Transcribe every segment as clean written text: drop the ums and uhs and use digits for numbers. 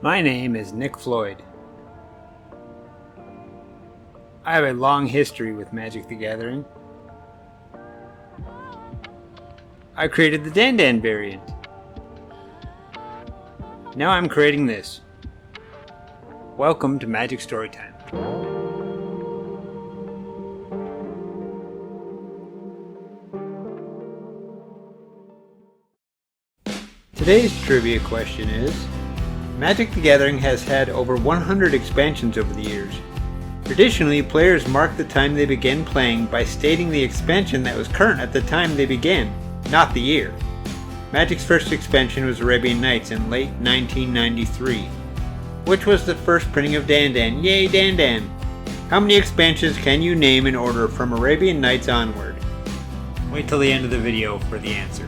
My name is Nick Floyd. I have a long history with Magic the Gathering. I created the Dandan variant. Now I'm creating this. Welcome to Magic Storytime. Today's trivia question is, Magic the Gathering has had over 100 expansions over the years. Traditionally, players mark the time they began playing by stating the expansion that was current at the time they began, not the year. Magic's first expansion was Arabian Nights in late 1993, which was the first printing of Dandan. Yay, Dandan! How many expansions can you name in order from Arabian Nights onward? Wait till the end of the video for the answer.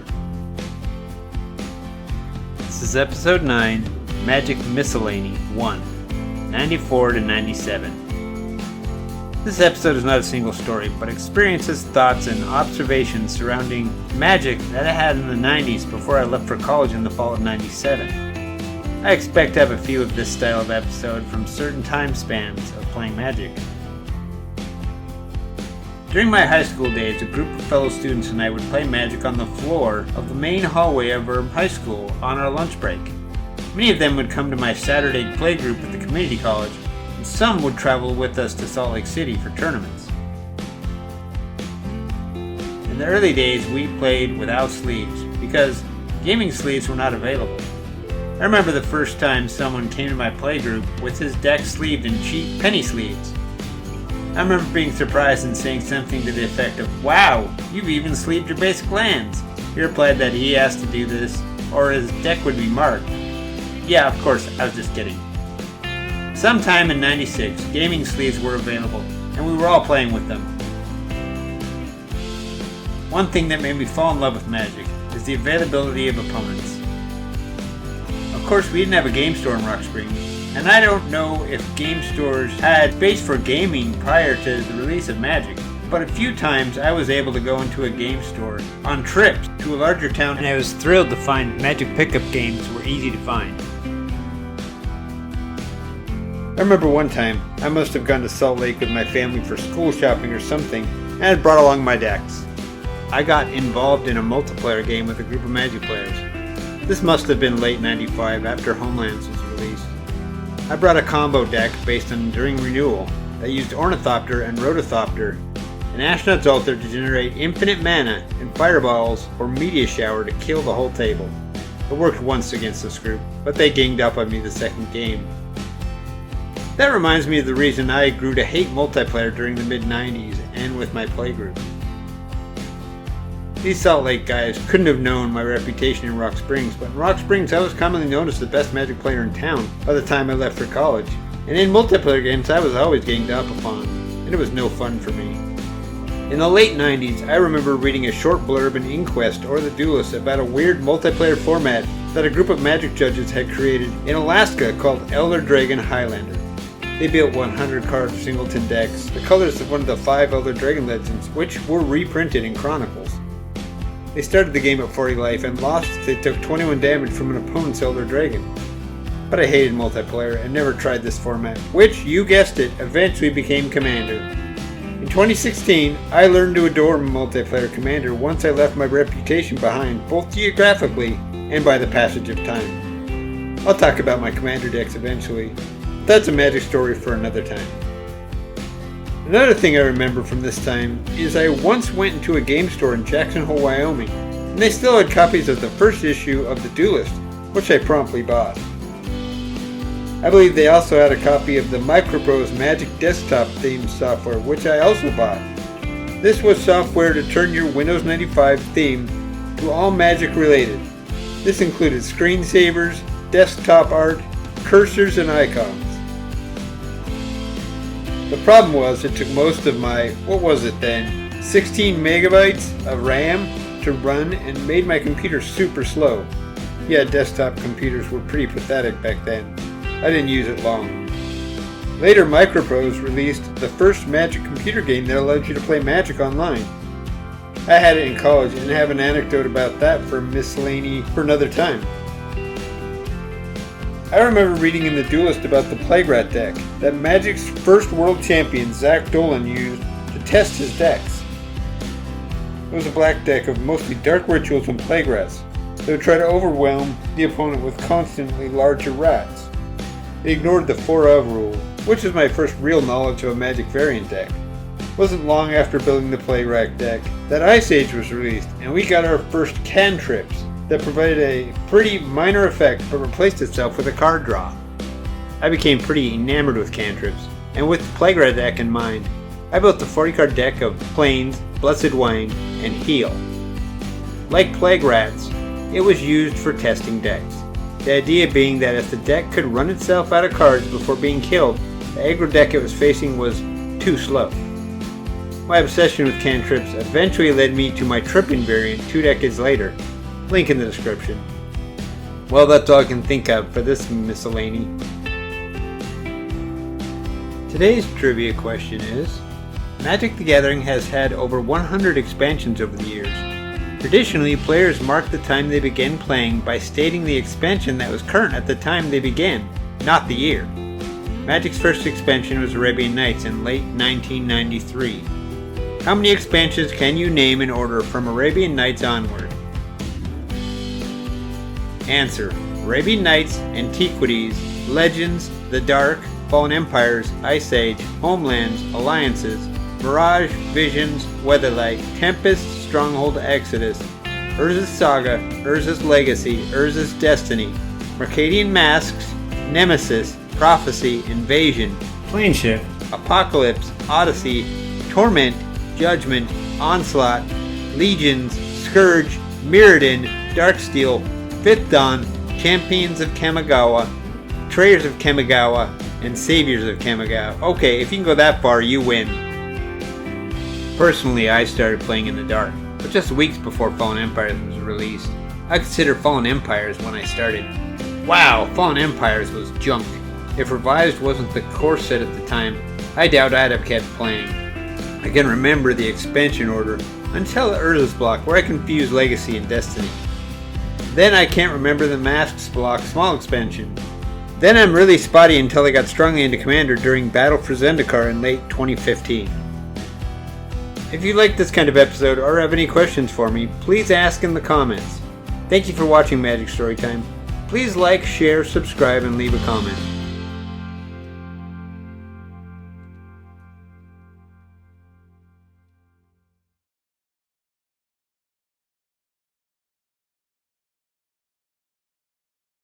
This is episode 9, Magic Miscellany 1, 94 to 97. This episode is not a single story, but experiences, thoughts, and observations surrounding magic that I had in the 90s before I left for college in the fall of 97. I expect to have a few of this style of episode from certain time spans of playing Magic. During my high school days, a group of fellow students and I would play Magic on the floor of the main hallway of our high school on our lunch break. Many of them would come to my Saturday playgroup at the community college, and some would travel with us to Salt Lake City for tournaments. In the early days, we played without sleeves because gaming sleeves were not available. I remember the first time someone came to my playgroup with his deck sleeved in cheap penny sleeves. I remember being surprised and saying something to the effect of, "Wow, you've even sleeved your basic lands." He replied that he asked to do this or his deck would be marked. Yeah, of course, I was just kidding. Sometime in 96, gaming sleeves were available, and we were all playing with them. One thing that made me fall in love with Magic is the availability of opponents. Of course, we didn't have a game store in Rock Springs, and I don't know if game stores had space for gaming prior to the release of Magic, but a few times I was able to go into a game store on trips to a larger town, and I was thrilled to find Magic pickup games were easy to find. I remember one time, I must have gone to Salt Lake with my family for school shopping or something, and had brought along my decks. I got involved in a multiplayer game with a group of Magic players. This must have been late 95 after Homelands was released. I brought a combo deck based on Enduring Renewal that used Ornithopter and Rotithopter, and Ashnod's Altar to generate infinite mana and fireballs or meteor shower to kill the whole table. It worked once against this group, but they ganged up on me the second game. That reminds me of the reason I grew to hate multiplayer during the mid-90s and with my playgroup. These Salt Lake guys couldn't have known my reputation in Rock Springs, but in Rock Springs I was commonly known as the best Magic player in town by the time I left for college. And in multiplayer games I was always ganged up upon, and it was no fun for me. In the late 90s, I remember reading a short blurb in Inquest or The Duelist about a weird multiplayer format that a group of Magic judges had created in Alaska called Elder Dragon Highlander. They built 100-card singleton decks, the colors of one of the 5 Elder Dragon legends, which were reprinted in Chronicles. They started the game at 40 life and lost if they took 21 damage from an opponent's Elder Dragon. But I hated multiplayer and never tried this format, which, you guessed it, eventually became Commander. In 2016, I learned to adore multiplayer Commander once I left my reputation behind, both geographically and by the passage of time. I'll talk about my Commander decks eventually. That's a Magic story for another time. Another thing I remember from this time is I once went into a game store in Jackson Hole, Wyoming, and they still had copies of the first issue of The Duelist, which I promptly bought. I believe they also had a copy of the Microprose Magic desktop theme software, which I also bought. This was software to turn your Windows 95 theme to all Magic related. This included screensavers, desktop art, cursors, and icons. The problem was it took most of my, 16 megabytes of RAM to run and made my computer super slow. Yeah, desktop computers were pretty pathetic back then. I didn't use it long. Later, Microprose released the first Magic computer game that allowed you to play Magic online. I had it in college and have an anecdote about that for Miscellany for another time. I remember reading in The Duelist about the Plague Rat deck that Magic's first world champion, Zach Dolan, used to test his decks. It was a black deck of mostly dark rituals and plague rats that would try to overwhelm the opponent with constantly larger rats. It ignored the 4 of rule, which was my first real knowledge of a Magic variant deck. It wasn't long after building the Plague Rat deck that Ice Age was released, and we got our first cantrips that provided a pretty minor effect but replaced itself with a card draw. I became pretty enamored with cantrips, and with the Plague Rat deck in mind, I built the 40 card deck of Plains, Blessed Wine, and Heal. Like Plague Rats, it was used for testing decks. The idea being that if the deck could run itself out of cards before being killed, the aggro deck it was facing was too slow. My obsession with cantrips eventually led me to my Trippin variant 2 decades later. Link in the description. Well, that's all I can think of for this miscellany. Today's trivia question is, Magic the Gathering has had over 100 expansions over the years. Traditionally, players mark the time they began playing by stating the expansion that was current at the time they began, not the year. Magic's first expansion was Arabian Nights in late 1993. How many expansions can you name in order from Arabian Nights onward? Answer: Arabian Nights, Antiquities, Legends, The Dark, Fallen Empires, Ice Age, Homelands, Alliances, Mirage, Visions, Weatherlight, Tempest, Stronghold, Exodus, Urza's Saga, Urza's Legacy, Urza's Destiny, Mercadian Masks, Nemesis, Prophecy, Invasion, Planeshift, Apocalypse, Odyssey, Torment, Judgment, Onslaught, Legions, Scourge, Mirrodin, Darksteel, Fifth Dawn, Champions of Kamigawa, Betrayers of Kamigawa, and Saviors of Kamigawa. Okay, if you can go that far, you win. Personally, I started playing in the dark, but just weeks before Fallen Empires was released. I consider Fallen Empires when I started. Wow, Fallen Empires was junk. If Revised wasn't the core set at the time, I doubt I'd have kept playing. I can remember the expansion order until the Urza's block where I confused Legacy and Destiny. Then I can't remember the Masks block small expansion. Then I'm really spotty until I got strongly into Commander during Battle for Zendikar in late 2015. If you like this kind of episode or have any questions for me, please ask in the comments. Thank you for watching Magic Storytime. Please like, share, subscribe, and leave a comment.